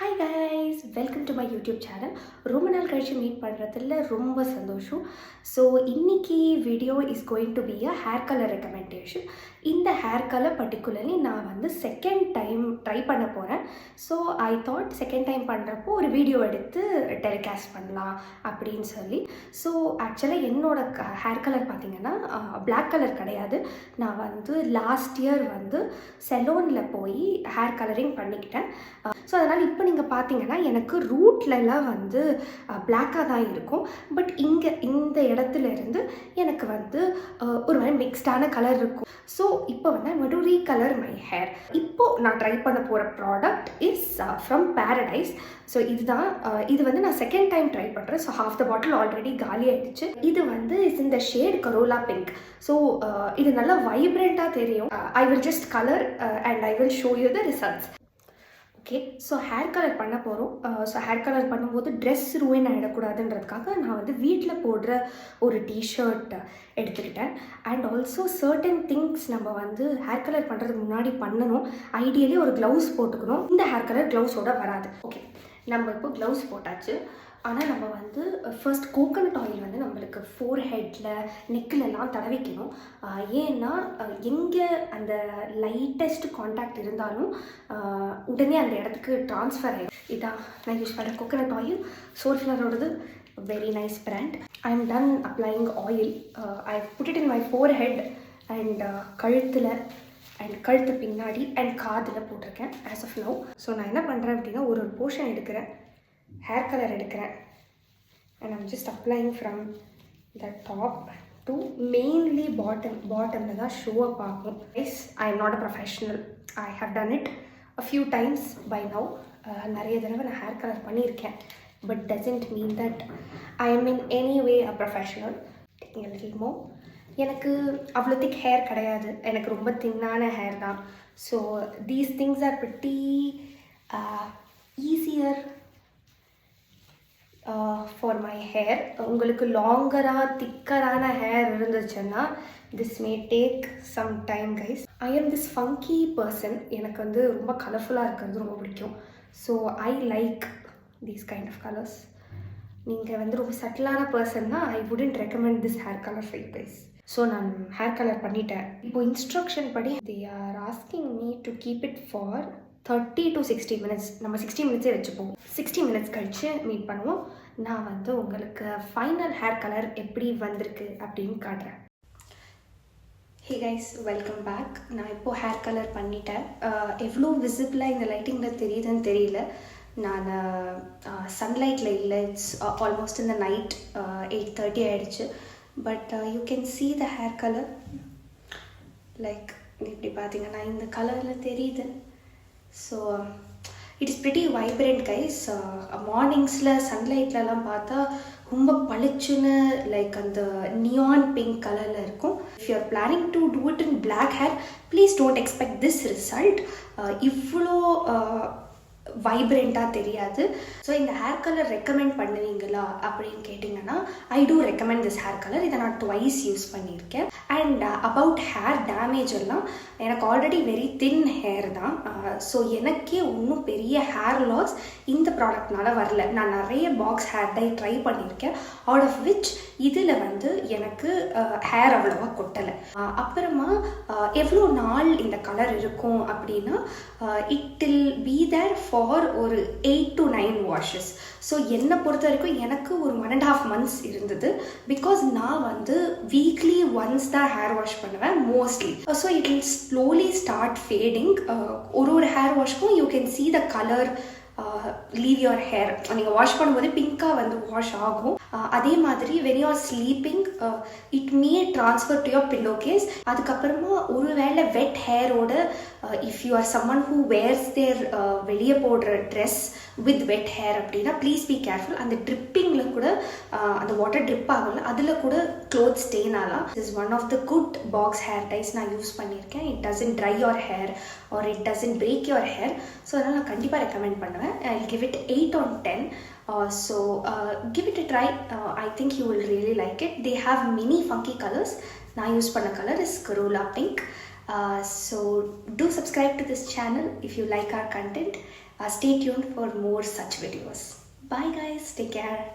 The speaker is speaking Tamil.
Hi guys, welcome to my YouTube channel. ரொம்ப நாள் கழிச்சு மீட் பண்ணுறதுல ரொம்ப சந்தோஷம். ஸோ இன்னைக்கு video is going to be a hair colour recommendation. இந்த ஹேர் கலர் பர்டிகுலர்லி நான் வந்து செகண்ட் டைம் ட்ரை பண்ண போகிறேன். So I thought second time பண்ணுறப்போ ஒரு வீடியோ எடுத்து டெலிகாஸ்ட் பண்ணலாம் அப்படின்னு சொல்லி. ஸோ ஆக்சுவலாக என்னோட ஹேர் கலர் பார்த்தீங்கன்னா பிளாக் கலர் கிடையாது. நான் வந்து லாஸ்ட் இயர் வந்து செலோனில் போய் ஹேர் கலரிங் பண்ணிக்கிட்டேன். ஸோ அதனால் இப்போ நீங்கள் பார்த்தீங்கன்னா எனக்கு ரூட்லலாம் வந்து பிளாக்காக தான் இருக்கும். பட் இங்கே இந்த இடத்துல இருந்து எனக்கு வந்து ஒரு மாதிரி மிக்ஸ்டான கலர் இருக்கும். ஸோ இப்போ வந்து I'm to recolour my hair. இப்போது நான் ட்ரை பண்ண போகிற product is from paradise. So இதுதான் இது வந்து நான் செகண்ட் டைம் ட்ரை பண்ணுறேன். So half the bottle already காலி ஆகிடுச்சு. இது வந்து இஸ் இந்த ஷேட் கரோலா பிங்க். ஸோ இது நல்லா வைப்ரண்ட்டாக தெரியும். I will just colour and I will show you the results. Okay, so hair colour பண்ண போகிறோம். ஸோ ஹேர் கலர் பண்ணும்போது ட்ரெஸ் ரூயின் ஆகிடக்கூடாதுன்றதுக்காக நான் வந்து வீட்டில் போடுற ஒரு டிஷர்ட் எடுத்துக்கிட்டேன். அண்ட் ஆல்சோ சர்டன் திங்ஸ் நம்ம வந்து ஹேர் கலர் பண்ணுறதுக்கு முன்னாடி பண்ணணும். ஐடியலி ஒரு க்ளவுஸ் போட்டுக்கணும். இந்த ஹேர் கலர் க்ளவுஸோட வராது. ஓகே, நம்ம இப்போ க்ளவுஸ் போட்டாச்சு. ஆனால் நம்ம வந்து ஃபர்ஸ்ட் கோகனட் ஆயில் வந்து நம்மளுக்கு ஃபோர் ஹெட்டில் நெக்கிலெல்லாம் தடவிக்கணும். ஏன்னா எங்கே அந்த லைட்டஸ்ட் காண்டாக்ட் இருந்தாலும் உடனே அந்த இடத்துக்கு ட்ரான்ஸ்ஃபர் ஆகிடும். இதான் நான் யூஸ் பண்ணுற கோகனட் ஆயில். சோல்ஃப்ளவரோடது very nice brand. I am done applying oil. I put it in my forehead and கழுத்தில் அண்ட் கழுத்து பின்னாடி அண்ட் காதில் போட்டிருக்கேன் ஆஸ் ஆஃப் நவ். ஸோ நான் என்ன பண்ணுறேன் அப்படின்னா ஒரு போர்ஷன் எடுக்கிறேன், ஹேர் கலர் எடுக்கிறேன் and I'm just applying from the top to mainly bottom தான் ஷோ அப் ஆகும். Guys, I am not a professional. I have done it a few times by now. நிறைய தடவை நான் ஹேர் கலர் பண்ணியிருக்கேன். But doesn't mean that I am in any way a professional. Taking a little more. எனக்கு அவ்வளோ திக் ஹேர் கிடையாது. எனக்கு ரொம்ப தின்னான ஹேர் தான். So these things are pretty easier for my hair. உங்களுக்கு லாங்கராக திக்கரான ஹேர் இருந்துச்சுன்னா this may take some time guys. I am this funky person. எனக்கு வந்து ரொம்ப கலர்ஃபுல்லாக இருக்கிறது ரொம்ப பிடிக்கும். So I like these kind of colours. நீங்கள் வந்து ரொம்ப சட்டிலான பர்சன்னா I wouldn't recommend this hair colour for you guys. So நான் ஹேர் கலர் பண்ணிட்டேன். இப்போ இன்ஸ்ட்ரக்ஷன் படி they R asking me to keep it for 30 to 60 minutes. நம்ம 60 மினிட்ஸே வச்சுப்போம். 60 மினிட்ஸ் கழித்து மீட் பண்ணுவோம். நான் வந்து உங்களுக்கு ஃபைனல் ஹேர் கலர் எப்படி வந்திருக்கு அப்படின்னு காட்டுறேன். Hey guys, welcome back. நான் இப்போது ஹேர் கலர் பண்ணிட்டேன். எவ்வளோ விசிபிளாக இந்த லைட்டிங்கில் தெரியுதுன்னு தெரியல. நான் சன்லைட்டில் இல்லை. இட்ஸ் ஆல்மோஸ்ட் இந்த நைட் 8:30 ஆகிடுச்சு. But you can see the hair color. Like இப்படி பார்த்தீங்கன்னா இந்த கலரில் தெரியுது. So it is pretty vibrant guys. மார்னிங்ஸில் சன்லைட்லலாம் பார்த்தா ரொம்ப பளிச்சுன்னு லைக் அந்த நியான் பிங்க் கலரில் இருக்கும். If you are planning to do it in black hair, please don't expect this result. இவ்வளோ வைப்ரண்ட்டாக தெரியாது. ஸோ இந்த ஹேர் கலர் ரெக்கமெண்ட் பண்ணுவீங்களா அப்படின்னு கேட்டிங்கன்னா I do recommend this hair colour. இதை நான் ட்வைஸ் யூஸ் பண்ணியிருக்கேன். அண்ட் அபவுட் ஹேர் டேமேஜ் எல்லாம் எனக்கு ஆல்ரெடி வெரி தின் ஹேர் தான். ஸோ எனக்கே ஒன்றும் பெரிய ஹேர் லாஸ் இந்த ப்ராடக்ட்னால வரல. நான் நிறைய பாக்ஸ் ஹேர் டை ட்ரை பண்ணியிருக்கேன். அவுட் ஆஃப் விச் இதில் வந்து எனக்கு ஹேர் அவ்வளோவா கொட்டலை. அப்புறமா எவ்வளோ நாள் இந்த கலர் இருக்கும் அப்படின்னா it will be there for ஒரு 8 to 9 washes. ஸோ என்னை பொறுத்த வரைக்கும் எனக்கு ஒரு 1.5 months இருந்தது. பிகாஸ் நான் வந்து வீக்லி ஒன்ஸ் தான் ஹேர் வாஷ் பண்ணுவேன் mostly. So it will slowly start fading. ஒரு ஹேர் வாஷ்க்கும் you can see the color leave your hair. நீங்கள் வாஷ் பண்ணும்போது பிங்காக வந்து வாஷ் ஆகும். அதே மாதிரி when you are sleeping it may transfer to your pillow case. அதுக்கப்புறமா ஒரு வேளை வெட் ஹேரோட if you are someone who wears their வெளியே போடுற ட்ரெஸ் வித் வெட் ஹேர் அப்படின்னா ப்ளீஸ் பி கேர்ஃபுல். அந்த ட்ரிப்பிங்கில் கூட அந்த வாட்டர் ட்ரிப் ஆகல, அதில் கூட க்ளோத் ஸ்டெயின் ஆகலாம். This is one of the good box hair dyes நான் யூஸ் பண்ணியிருக்கேன். It doesn't dry your hair or it doesn't break your hair. So அதனால் நான் கண்டிப்பாக ரெக்கமெண்ட் பண்ணுவேன். I'll give it 8 on 10. So give it a try. I think you will really like it. They have many funky colors. நான் யூஸ் பண்ண colour is Corolla pink. So do subscribe to this channel if you like our content. Stay tuned for more such videos. Bye guys, take care.